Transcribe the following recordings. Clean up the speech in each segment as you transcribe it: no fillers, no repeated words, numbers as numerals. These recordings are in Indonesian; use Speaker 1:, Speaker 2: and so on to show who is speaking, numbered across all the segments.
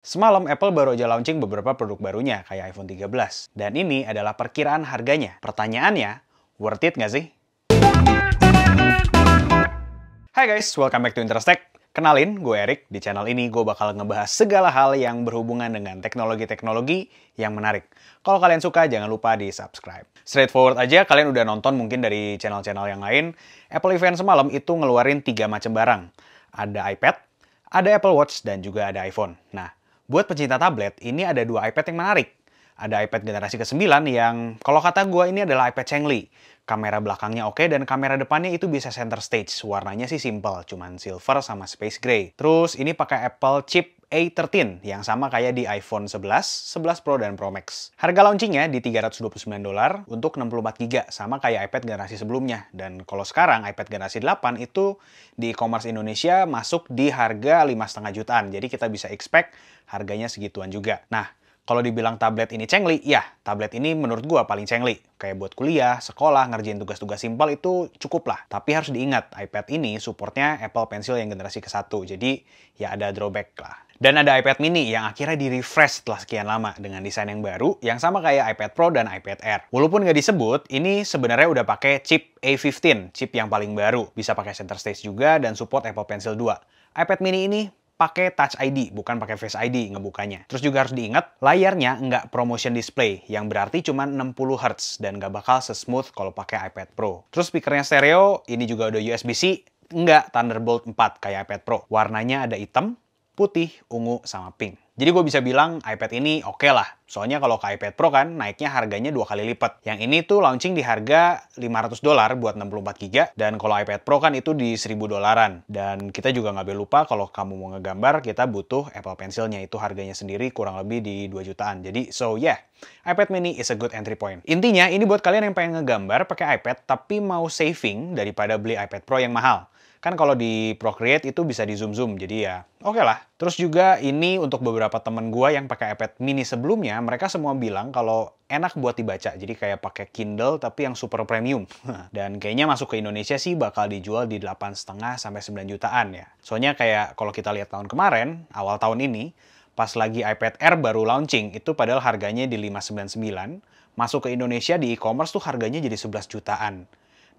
Speaker 1: Semalam Apple baru aja launching beberapa produk barunya kayak iPhone 13. Dan ini adalah perkiraan harganya. Pertanyaannya, worth it nggak sih? Hai guys, welcome back to Interest Kenalin, gue Erik. Di channel ini gue bakal ngebahas segala hal yang berhubungan dengan teknologi-teknologi yang menarik. Kalau kalian suka, jangan lupa di subscribe. Straightforward aja, kalian udah nonton mungkin dari channel-channel yang lain. Apple event semalam itu ngeluarin 3 macam barang. Ada iPad, ada Apple Watch, dan juga ada iPhone. Nah, buat pecinta tablet, ini ada 2 iPad yang menarik. Ada iPad generasi ke-9 yang, kalau kata gue, ini adalah iPad Cheng-Li. Kamera belakangnya oke, dan kamera depannya itu bisa center stage. Warnanya sih simple, cuman silver sama space gray. Terus ini pakai Apple chip A13 yang sama kayak di iPhone 11, 11 Pro, dan Pro Max. Harga launchingnya di $329 untuk 64GB, sama kayak iPad generasi sebelumnya. Dan kalau sekarang iPad generasi 8 itu di e-commerce Indonesia masuk di harga 5,5 jutaan. Jadi kita bisa expect harganya segituan juga. Nah, kalau dibilang tablet ini Cheng-Li, ya, tablet ini menurut gua paling Cheng-Li. Kayak buat kuliah, sekolah, ngerjain tugas-tugas simpel itu cukup lah. Tapi harus diingat, iPad ini supportnya Apple Pencil yang generasi ke-1. Jadi, ya ada drawback lah. Dan ada iPad mini yang akhirnya di-refresh setelah sekian lama dengan desain yang baru, yang sama kayak iPad Pro dan iPad Air. Walaupun nggak disebut, ini sebenarnya udah pakai chip A15, chip yang paling baru. Bisa pakai center stage juga dan support Apple Pencil 2. iPad mini ini pakai Touch ID, bukan pakai Face ID ngebukanya. Terus juga harus diingat, layarnya nggak promotion display, yang berarti cuma 60 Hz dan nggak bakal se-smooth kalau pakai iPad Pro. Terus speakernya stereo, ini juga udah USB-C, nggak Thunderbolt 4 kayak iPad Pro. Warnanya ada hitam, putih, ungu, sama pink. Jadi gue bisa bilang iPad ini oke lah. Soalnya kalau ke iPad Pro kan naiknya harganya 2 kali lipat. Yang ini tuh launching di harga $500 buat 64GB. Dan kalau iPad Pro kan itu di $1.000-an. Dan kita juga nggak boleh lupa kalau kamu mau ngegambar, kita butuh Apple Pencilnya. Itu harganya sendiri kurang lebih di 2 jutaan. Jadi so yeah, iPad mini is a good entry point. Intinya ini buat kalian yang pengen ngegambar pakai iPad tapi mau saving daripada beli iPad Pro yang mahal. Kan kalau di Procreate itu bisa di zoom-zoom, jadi ya oke lah. Terus juga ini untuk beberapa temen gua yang pakai iPad mini sebelumnya, mereka semua bilang kalau enak buat dibaca. Jadi kayak pakai Kindle tapi yang super premium. Dan kayaknya masuk ke Indonesia sih bakal dijual di 8,5 sampai 9 jutaan ya. Soalnya kayak kalau kita lihat tahun kemarin, awal tahun ini, pas lagi iPad Air baru launching, itu padahal harganya di 599, masuk ke Indonesia di e-commerce tuh harganya jadi 11 jutaan.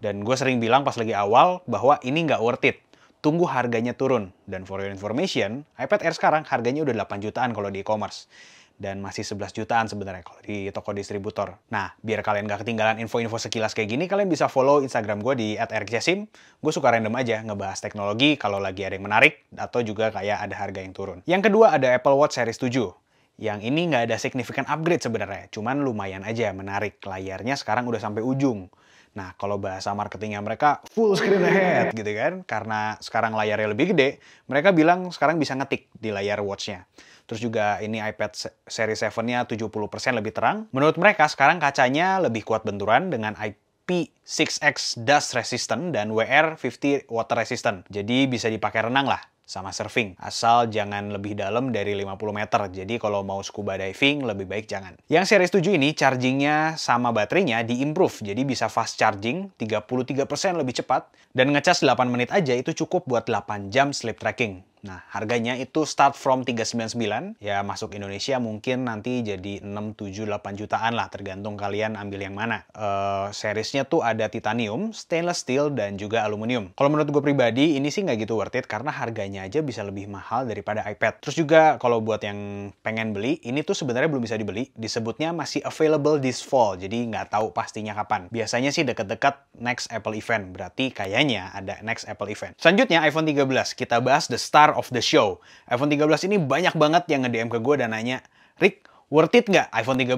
Speaker 1: Dan gue sering bilang pas lagi awal bahwa ini nggak worth it. Tunggu harganya turun. Dan for your information, iPad Air sekarang harganya udah 8 jutaan kalau di e-commerce. Dan masih 11 jutaan sebenarnya kalau di toko distributor. Nah, biar kalian nggak ketinggalan info-info sekilas kayak gini, kalian bisa follow Instagram gue di @erikjasim. Gue suka random aja ngebahas teknologi kalau lagi ada yang menarik, atau juga kayak ada harga yang turun. Yang kedua ada Apple Watch Series 7. Yang ini nggak ada significant upgrade sebenarnya, cuman lumayan aja menarik. Layarnya sekarang udah sampai ujung. Nah, kalau bahasa marketingnya mereka full screen ahead gitu kan. Karena sekarang layarnya lebih gede, mereka bilang sekarang bisa ngetik di layar watch-nya. Terus juga ini iPad seri 7-nya 70% lebih terang. Menurut mereka sekarang kacanya lebih kuat benturan dengan IP6X dust resistant dan WR50 water resistant. Jadi bisa dipakai renang lah sama surfing. Asal jangan lebih dalam dari 50 meter. Jadi kalau mau scuba diving, lebih baik jangan. Yang series 7 ini, chargingnya sama baterainya di-improve. Jadi bisa fast charging, 33% lebih cepat. Dan ngecas 8 menit aja itu cukup buat 8 jam sleep tracking. Nah, harganya itu start from 399. Ya, masuk Indonesia mungkin nanti jadi 6, 7, 8 jutaan lah. Tergantung kalian ambil yang mana. Seriesnya tuh ada titanium, stainless steel, dan juga aluminium. Kalau menurut gue pribadi, ini sih nggak gitu worth it. Karena harganya aja bisa lebih mahal daripada iPad. Terus juga kalau buat yang pengen beli, ini tuh sebenarnya belum bisa dibeli. Disebutnya masih available this fall. Jadi nggak tahu pastinya kapan. Biasanya sih deket-deket next Apple event. Berarti kayaknya ada next Apple event. Selanjutnya iPhone 13. Kita bahas the star of the show. iPhone 13 ini banyak banget yang nge-DM ke gue dan nanya, Rick, worth it nggak iPhone 13?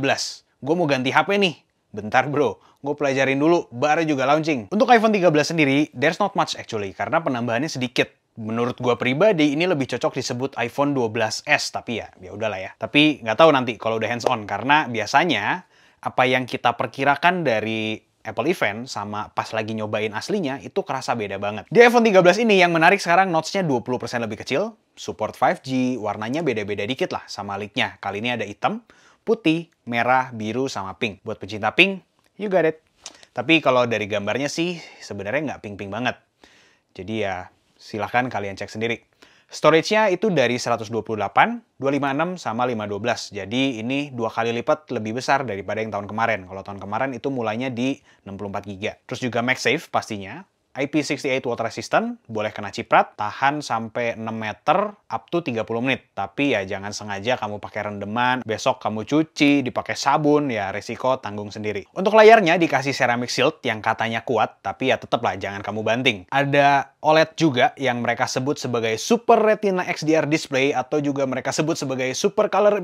Speaker 1: Gue mau ganti HP nih. Bentar bro, gue pelajarin dulu, baru juga launching. Untuk iPhone 13 sendiri, there's not much actually, karena penambahannya sedikit. Menurut gue pribadi, ini lebih cocok disebut iPhone 12s, tapi ya udahlah ya. Tapi nggak tahu nanti kalau udah hands on, karena biasanya apa yang kita perkirakan dari Apple event sama pas lagi nyobain aslinya itu kerasa beda banget. Di iPhone 13 ini yang menarik sekarang notch-nya 20% lebih kecil, support 5G, warnanya beda-beda dikit lah sama leak-nya. Kali ini ada hitam, putih, merah, biru, sama pink. Buat pecinta pink, you got it. Tapi kalau dari gambarnya sih sebenarnya nggak pink-pink banget. Jadi ya silahkan kalian cek sendiri. Storage-nya itu dari 128, 256, sama 512. Jadi ini 2 kali lipat lebih besar daripada yang tahun kemarin. Kalau tahun kemarin itu mulainya di 64 GB. Terus juga MagSafe pastinya. IP68 water resistant, boleh kena ciprat, tahan sampai 6 meter, up to 30 menit. Tapi ya jangan sengaja kamu pakai rendeman, besok kamu cuci, dipakai sabun, ya resiko tanggung sendiri. Untuk layarnya dikasih ceramic shield yang katanya kuat, tapi ya tetaplah jangan kamu banting. Ada OLED juga yang mereka sebut sebagai Super Retina XDR display, atau juga mereka sebut sebagai Super Color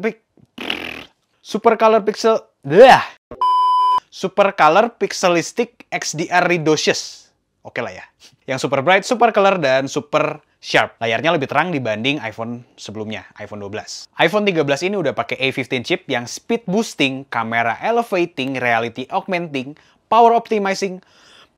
Speaker 1: Pixelistic XDR Redocious. Oke lah ya. Yang super bright, super color, dan super sharp. Layarnya lebih terang dibanding iPhone sebelumnya, iPhone 12. iPhone 13 ini udah pakai A15 chip yang speed boosting, kamera elevating, reality augmenting, power optimizing,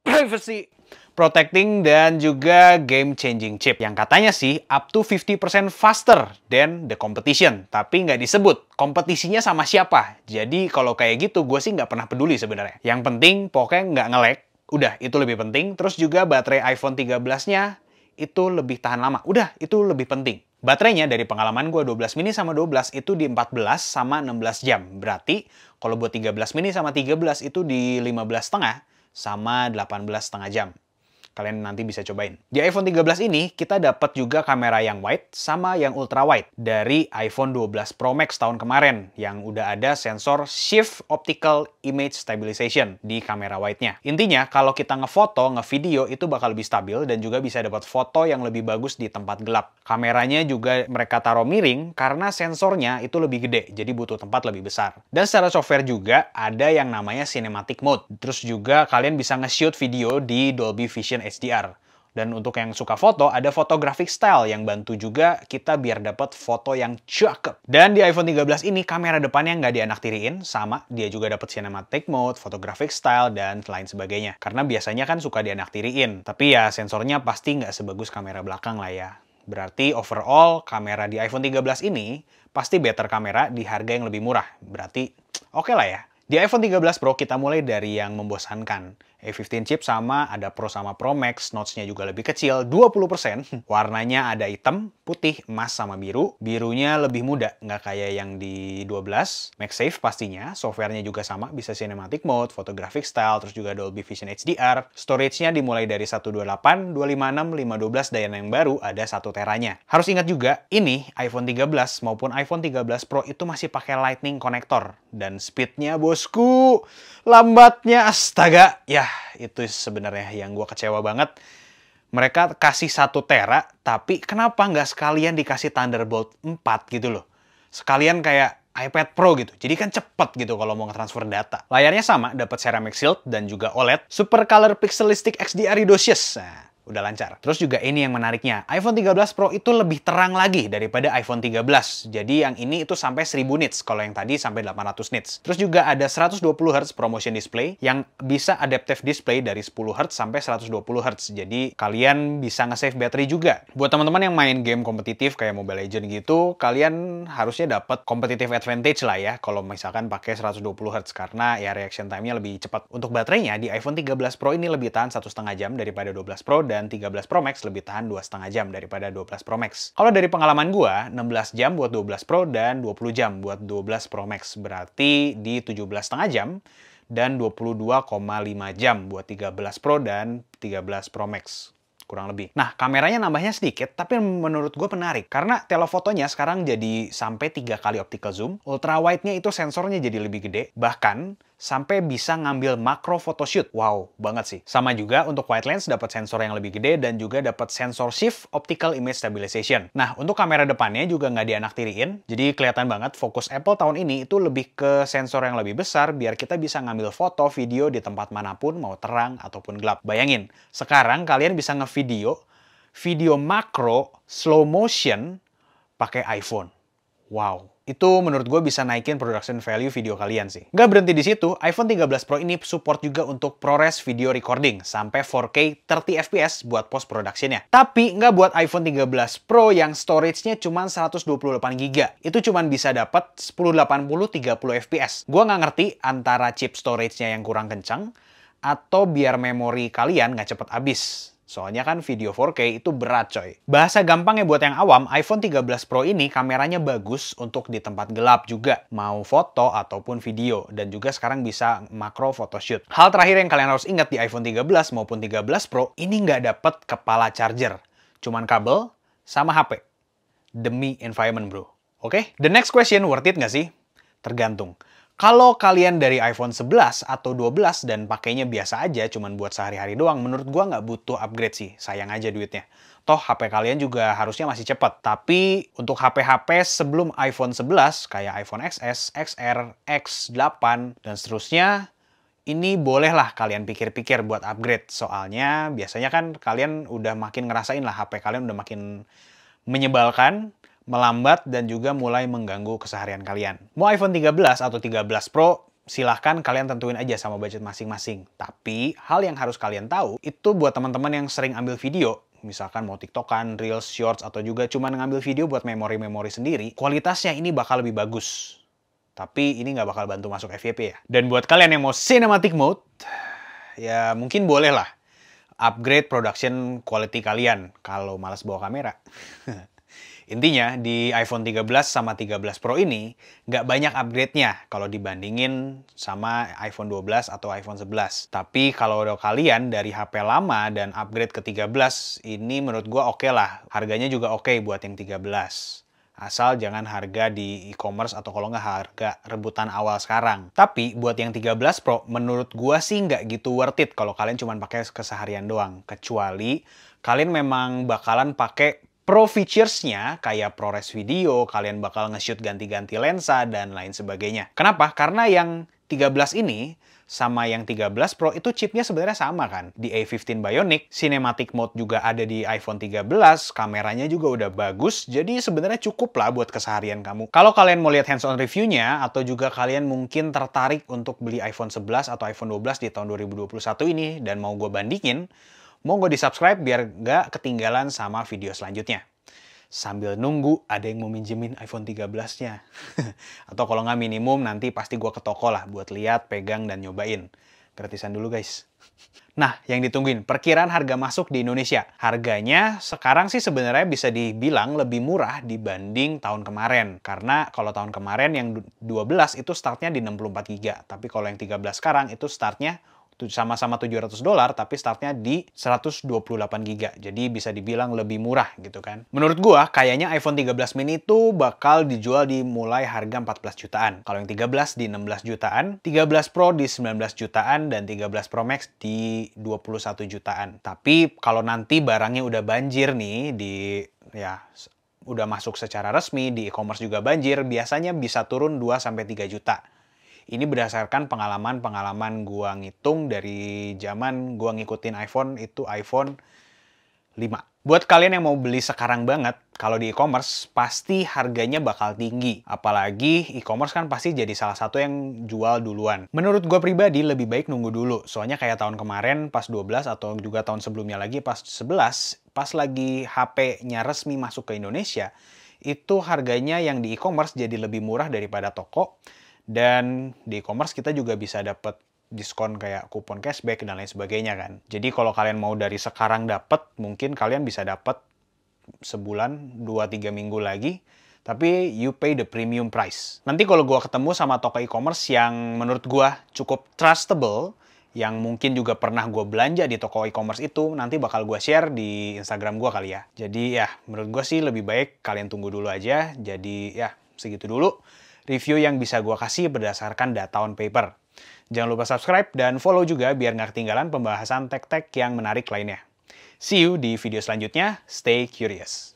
Speaker 1: privacy protecting, dan juga game changing chip. Yang katanya sih up to 50% faster than the competition. Tapi nggak disebut kompetisinya sama siapa. Jadi kalau kayak gitu gue sih nggak pernah peduli sebenarnya. Yang penting pokoknya nggak nge-lag. Udah, itu lebih penting. Terus juga baterai iPhone 13-nya itu lebih tahan lama. Udah, itu lebih penting. Baterainya dari pengalaman gue 12 mini sama 12 itu di 14 sama 16 jam. Berarti kalau buat 13 mini sama 13 itu di 15,5 sama 18,5 jam. Kalian nanti bisa cobain. Di iPhone 13 ini, kita dapat juga kamera yang wide sama yang ultra wide dari iPhone 12 Pro Max tahun kemarin, yang udah ada sensor Shift Optical Image Stabilization di kamera wide-nya. Intinya, kalau kita ngefoto, ngevideo, itu bakal lebih stabil dan juga bisa dapat foto yang lebih bagus di tempat gelap. Kameranya juga mereka taruh miring karena sensornya itu lebih gede, jadi butuh tempat lebih besar. Dan secara software juga, ada yang namanya Cinematic Mode. Terus juga kalian bisa nge-shoot video di Dolby Vision HDR. Dan untuk yang suka foto, ada photographic style yang bantu juga kita biar dapat foto yang cakep. Dan di iPhone 13 ini kamera depannya nggak dianaktiriin, sama dia juga dapat cinematic mode, photographic style, dan lain sebagainya. Karena biasanya kan suka dianaktiriin, tapi ya sensornya pasti nggak sebagus kamera belakang lah ya. Berarti overall kamera di iPhone 13 ini pasti better kamera di harga yang lebih murah. Berarti oke lah ya. Di iPhone 13 Pro kita mulai dari yang membosankan. A15 chip sama, ada Pro sama Pro Max, notch-nya juga lebih kecil, 20%. Warnanya ada hitam, putih, emas, sama biru. Birunya lebih muda, nggak kayak yang di 12. MagSafe pastinya, software-nya juga sama, bisa Cinematic Mode, Photographic Style, terus juga Dolby Vision HDR. Storage-nya dimulai dari 128, 256, 512, dan yang baru ada 1 teranya. Harus ingat juga, ini iPhone 13 maupun iPhone 13 Pro itu masih pakai Lightning connector. Dan speed-nya bosku, lambatnya astaga. Ya, itu sebenarnya yang gue kecewa banget. Mereka kasih 1 tera, tapi kenapa nggak sekalian dikasih Thunderbolt 4 gitu loh. Sekalian kayak iPad Pro gitu. Jadi kan cepet gitu kalau mau nge-transfer data. Layarnya sama, dapat ceramic shield dan juga OLED. Super Color Pixelistic XDR Redocious. Nah, udah lancar. Terus juga ini yang menariknya. iPhone 13 Pro itu lebih terang lagi daripada iPhone 13. Jadi yang ini itu sampai 1000 nits. Kalau yang tadi sampai 800 nits. Terus juga ada 120 Hz ProMotion Display yang bisa adaptive display dari 10 Hz sampai 120 Hz. Jadi kalian bisa nge-save battery juga. Buat teman-teman yang main game kompetitif kayak Mobile Legends gitu, kalian harusnya dapat competitive advantage lah ya kalau misalkan pakai 120 Hz karena ya reaction time-nya lebih cepat. Untuk baterainya di iPhone 13 Pro ini lebih tahan 1,5 jam daripada 12 Pro, dan 13 Pro Max lebih tahan 2,5 jam daripada 12 Pro Max. Kalau dari pengalaman gua, 16 jam buat 12 Pro dan 20 jam buat 12 Pro Max. Berarti di 17,5 jam dan 22,5 jam buat 13 Pro dan 13 Pro Max. Kurang lebih. Nah, kameranya nambahnya sedikit, tapi menurut gue menarik. Karena telefotonya sekarang jadi sampai 3 kali optical zoom. Ultra wide-nya itu sensornya jadi lebih gede. Bahkan, sampai bisa ngambil makro photoshoot. Wow, banget sih. Sama juga untuk wide lens dapat sensor yang lebih gede dan juga dapat sensor Shift Optical Image Stabilization. Nah, untuk kamera depannya juga nggak dianaktiriin. Jadi kelihatan banget fokus Apple tahun ini itu lebih ke sensor yang lebih besar biar kita bisa ngambil foto, video di tempat manapun, mau terang ataupun gelap. Bayangin, sekarang kalian bisa video makro slow motion pakai iPhone. Wow. Itu menurut gue bisa naikin production value video kalian sih. Nggak berhenti di situ, iPhone 13 Pro ini support juga untuk ProRes video recording sampai 4K 30 fps buat post-productionnya. Tapi nggak buat iPhone 13 Pro yang storage-nya cuma 128 GB. Itu cuma bisa dapat 1080 30 fps. Gue nggak ngerti antara chip storage-nya yang kurang kencang atau biar memori kalian nggak cepet habis. Soalnya kan video 4K itu berat coy. Bahasa gampangnya buat yang awam, iPhone 13 Pro ini kameranya bagus untuk di tempat gelap juga. Mau foto ataupun video. Dan juga sekarang bisa makro photoshoot. Hal terakhir yang kalian harus ingat di iPhone 13 maupun 13 Pro, ini nggak dapet kepala charger. Cuman kabel sama HP. Demi environment bro. Oke? The next question, worth it nggak sih? Tergantung. Kalau kalian dari iPhone 11 atau 12 dan pakainya biasa aja, cuman buat sehari-hari doang, menurut gua nggak butuh upgrade sih. Sayang aja duitnya. Toh HP kalian juga harusnya masih cepet. Tapi untuk HP-HP sebelum iPhone 11, kayak iPhone XS, XR, X8, dan seterusnya, ini bolehlah kalian pikir-pikir buat upgrade. Soalnya biasanya kan kalian udah makin ngerasain lah HP kalian udah makin menyebalkan, melambat, dan juga mulai mengganggu keseharian kalian. Mau iPhone 13 atau 13 Pro, silahkan kalian tentuin aja sama budget masing-masing. Tapi, hal yang harus kalian tahu, itu buat teman-teman yang sering ambil video, misalkan mau TikTokan, Reels, Shorts, atau juga cuma ngambil video buat memori-memori sendiri, kualitasnya ini bakal lebih bagus. Tapi, ini nggak bakal bantu masuk FYP ya. Dan buat kalian yang mau Cinematic Mode, ya mungkin boleh lah upgrade production quality kalian kalau malas bawa kamera. Intinya, di iPhone 13 sama 13 Pro ini, nggak banyak upgrade-nya kalau dibandingin sama iPhone 12 atau iPhone 11. Tapi kalau kalian dari HP lama dan upgrade ke 13, ini menurut gua oke lah. Harganya juga oke buat yang 13. Asal jangan harga di e-commerce atau kalau nggak harga rebutan awal sekarang. Tapi buat yang 13 Pro, menurut gua sih nggak gitu worth it kalau kalian cuma pakai keseharian doang. Kecuali kalian memang bakalan pakai Pro features-nya kayak ProRes video, kalian bakal nge-shoot ganti-ganti lensa, dan lain sebagainya. Kenapa? Karena yang 13 ini sama yang 13 Pro itu chipnya sebenarnya sama kan. Di A15 Bionic, Cinematic Mode juga ada di iPhone 13, kameranya juga udah bagus, jadi sebenarnya cukup lah buat keseharian kamu. Kalau kalian mau lihat hands-on review-nya, atau juga kalian mungkin tertarik untuk beli iPhone 11 atau iPhone 12 di tahun 2021 ini, dan mau gue bandingin, mau gue di-subscribe biar nggak ketinggalan sama video selanjutnya. Sambil nunggu ada yang mau minjemin iPhone 13-nya. Atau kalau nggak minimum, nanti pasti gue ke toko lah buat lihat, pegang, dan nyobain. Gratisan dulu guys. Nah, yang ditungguin, perkiraan harga masuk di Indonesia. Harganya sekarang sih sebenarnya bisa dibilang lebih murah dibanding tahun kemarin. Karena kalau tahun kemarin yang 12 itu startnya di 64 GB. Tapi kalau yang 13 sekarang itu startnya sama-sama $700, tapi startnya di 128 GB. Jadi bisa dibilang lebih murah gitu kan. Menurut gua, kayaknya iPhone 13 mini itu bakal dijual di mulai harga 14 jutaan. Kalau yang 13 di 16 jutaan, 13 Pro di 19 jutaan, dan 13 Pro Max di 21 jutaan. Tapi kalau nanti barangnya udah banjir nih udah masuk secara resmi, di e-commerce juga banjir, biasanya bisa turun 2-3 juta. Ini berdasarkan pengalaman gua ngitung dari zaman gua ngikutin iPhone, itu iPhone 5. Buat kalian yang mau beli sekarang banget, kalau di e-commerce pasti harganya bakal tinggi. Apalagi e-commerce kan pasti jadi salah satu yang jual duluan. Menurut gua pribadi lebih baik nunggu dulu. Soalnya kayak tahun kemarin pas 12 atau juga tahun sebelumnya lagi pas 11, pas lagi HP-nya resmi masuk ke Indonesia, itu harganya yang di e-commerce jadi lebih murah daripada toko. Dan di e-commerce kita juga bisa dapat diskon kayak kupon cashback dan lain sebagainya kan. Jadi kalau kalian mau dari sekarang dapat, mungkin kalian bisa dapat sebulan, 2-3 minggu lagi. Tapi you pay the premium price. Nanti kalau gua ketemu sama toko e-commerce yang menurut gua cukup trustable, yang mungkin juga pernah gue belanja di toko e-commerce itu, nanti bakal gue share di Instagram gue kali ya. Jadi ya, menurut gue sih lebih baik kalian tunggu dulu aja. Jadi ya, segitu dulu review yang bisa gue kasih berdasarkan data on paper. Jangan lupa subscribe dan follow juga biar nggak ketinggalan pembahasan tech-tech yang menarik lainnya. See you di video selanjutnya. Stay curious.